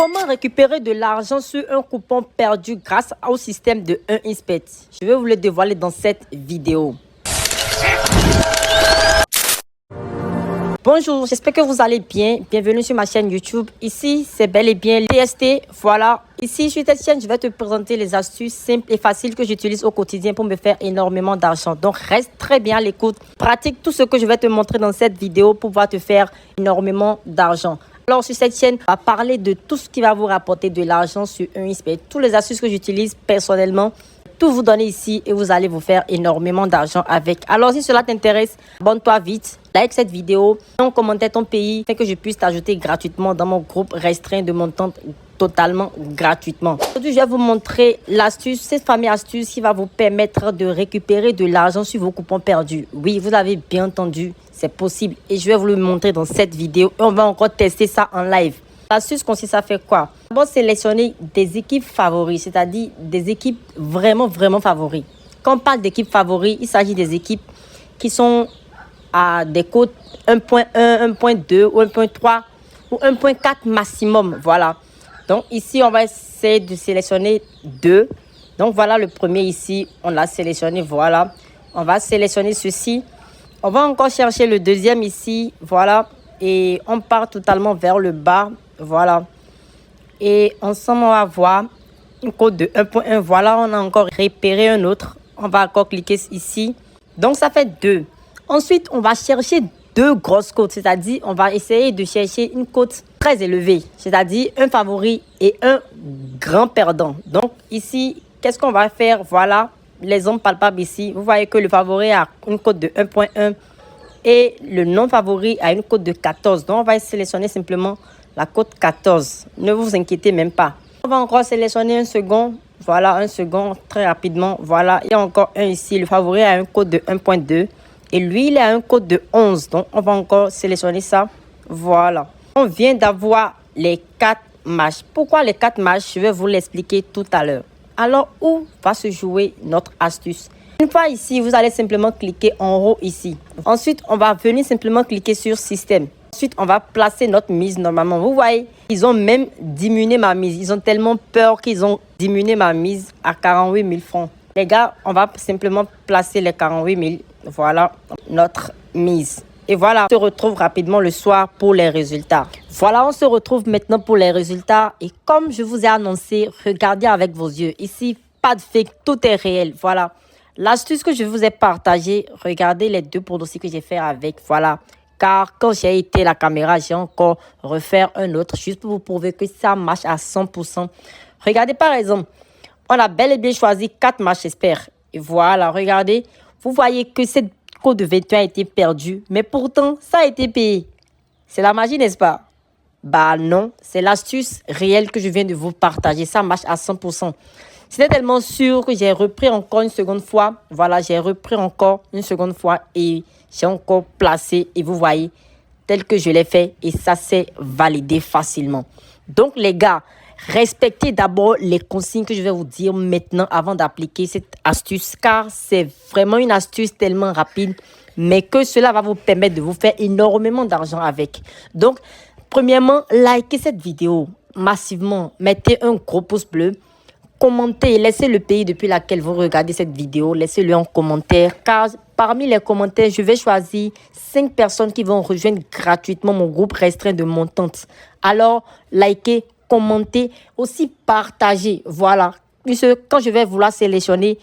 Comment récupérer de l'argent sur un coupon perdu grâce au système de 1xBet? Je vais vous le dévoiler dans cette vidéo. Bonjour, j'espère que vous allez bien. Bienvenue sur ma chaîne YouTube. Ici, c'est bel et bien TST. Voilà. Ici, sur cette chaîne, je vais te présenter les astuces simples et faciles que j'utilise au quotidien pour me faire énormément d'argent. Donc, reste très bien à l'écoute. Pratique tout ce que je vais te montrer dans cette vidéo pour pouvoir te faire énormément d'argent. Alors, sur cette chaîne, on va parler de tout ce qui va vous rapporter de l'argent sur 1xBet. Tous les astuces que j'utilise personnellement, tout vous donner ici et vous allez vous faire énormément d'argent avec. Alors, si cela t'intéresse, abonne-toi vite, like cette vidéo, en commentaire ton pays, afin que je puisse t'ajouter gratuitement dans mon groupe restreint de mon temps totalement gratuitement. Aujourd'hui, je vais vous montrer l'astuce, cette fameuse astuce qui va vous permettre de récupérer de l'argent sur vos coupons perdus. Oui, vous avez bien entendu, c'est possible et je vais vous le montrer dans cette vidéo et on va encore tester ça en live. L'astuce consiste à faire quoi? D'abord, sélectionner des équipes favoris, c'est-à-dire des équipes vraiment favoris. Quand on parle d'équipes favoris, il s'agit des équipes qui sont à des cotes 1.1, 1.2 ou 1.3 ou 1.4 maximum. Voilà. Donc ici, on va essayer de sélectionner deux. Donc voilà le premier ici, on l'a sélectionné. Voilà. On va sélectionner ceci. On va encore chercher le deuxième ici. Voilà. Et on part totalement vers le bas. Voilà. Et ensemble, on va voir une cote de 1.1. Voilà, on a encore repéré un autre. On va encore cliquer ici. Donc, ça fait 2. Ensuite, on va chercher deux grosses cotes. C'est-à-dire, on va essayer de chercher une cote très élevée. C'est-à-dire, un favori et un grand perdant. Donc, ici, qu'est-ce qu'on va faire? Voilà, les hommes palpables ici. Vous voyez que le favori a une cote de 1.1 et le non-favori a une cote de 14. Donc, on va sélectionner simplement la cote 14. Ne vous inquiétez même pas. On va encore sélectionner un second. Voilà, un second très rapidement. Voilà, il y a encore un ici. Le favori a un code de 1.2. Et lui, il a un code de 11. Donc, on va encore sélectionner ça. Voilà. On vient d'avoir les 4 matchs. Pourquoi les 4 matchs? Je vais vous l'expliquer tout à l'heure. Alors, où va se jouer notre astuce? Une fois ici, vous allez simplement cliquer en haut ici. Ensuite, on va venir simplement cliquer sur système. Ensuite, on va placer notre mise normalement. Vous voyez, ils ont même diminué ma mise. Ils ont tellement peur qu'ils ont diminué ma mise à 48 000 francs. Les gars, on va simplement placer les 48 000. Voilà notre mise. Et voilà, on se retrouve rapidement le soir pour les résultats. Voilà, on se retrouve maintenant pour les résultats. Et comme je vous ai annoncé, regardez avec vos yeux. Ici, pas de fake, tout est réel. Voilà. L'astuce que je vous ai partagée, regardez les deux pronostics que j'ai fait avec. Voilà. Car quand j'ai été la caméra, j'ai encore refaire un autre juste pour vous prouver que ça marche à 100%. Regardez par exemple, on a bel et bien choisi 4 matchs, j'espère. Et voilà, regardez, vous voyez que cette cote de 21 a été perdue, mais pourtant, ça a été payé. C'est la magie, n'est-ce pas? Bah non, c'est l'astuce réelle que je viens de vous partager. Ça marche à 100%. C'était tellement sûr que j'ai repris encore une seconde fois. Voilà, j'ai repris encore une seconde fois et j'ai encore placé. Et vous voyez, tel que je l'ai fait. Et ça s'est validé facilement. Donc, les gars, respectez d'abord les consignes que je vais vous dire maintenant avant d'appliquer cette astuce. Car c'est vraiment une astuce tellement rapide. Mais que cela va vous permettre de vous faire énormément d'argent avec. Donc, premièrement, likez cette vidéo massivement. Mettez un gros pouce bleu. Commentez, laissez le pays depuis lequel vous regardez cette vidéo, laissez-le en commentaire car parmi les commentaires, je vais choisir 5 personnes qui vont rejoindre gratuitement mon groupe restreint de mon tante. Alors, likez, commentez, aussi partagez. Voilà, puisque quand je vais vouloir sélectionner,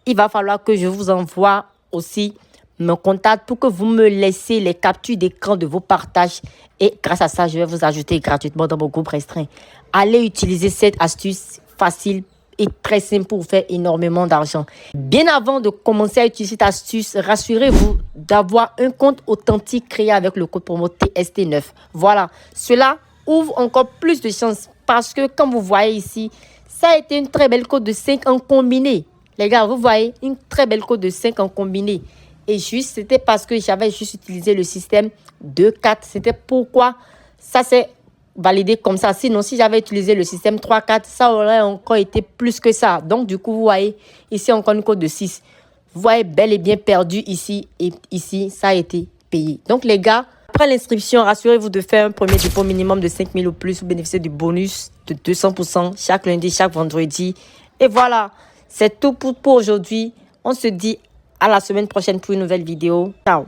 il va falloir que je vous envoie aussi mon contact pour que vous me laissiez les captures d'écran de vos partages. Et grâce à ça, je vais vous ajouter gratuitement dans mon groupe restreint. Allez utiliser cette astuce facile et très simple pour vous faire énormément d'argent. Bien avant de commencer à utiliser cette astuce, rassurez-vous d'avoir un compte authentique créé avec le code promo TST9. Voilà, cela ouvre encore plus de chances parce que comme vous voyez ici, ça a été une très belle cote de 5 en combiné. Les gars, vous voyez, une très belle cote de 5 en combiné. Et juste, c'était parce que j'avais juste utilisé le système 2-4. C'était pourquoi ça s'est validé comme ça. Sinon, si j'avais utilisé le système 3-4, ça aurait encore été plus que ça. Donc, du coup, vous voyez, ici, encore une cote de 6. Vous voyez, bel et bien perdu ici et ici, ça a été payé. Donc, les gars, Après l'inscription, rassurez-vous de faire un premier dépôt minimum de 5 000 ou plus pour bénéficier du bonus de 200% chaque lundi, chaque vendredi. Et voilà, c'est tout pour aujourd'hui. On se dit à la semaine prochaine pour une nouvelle vidéo. Ciao!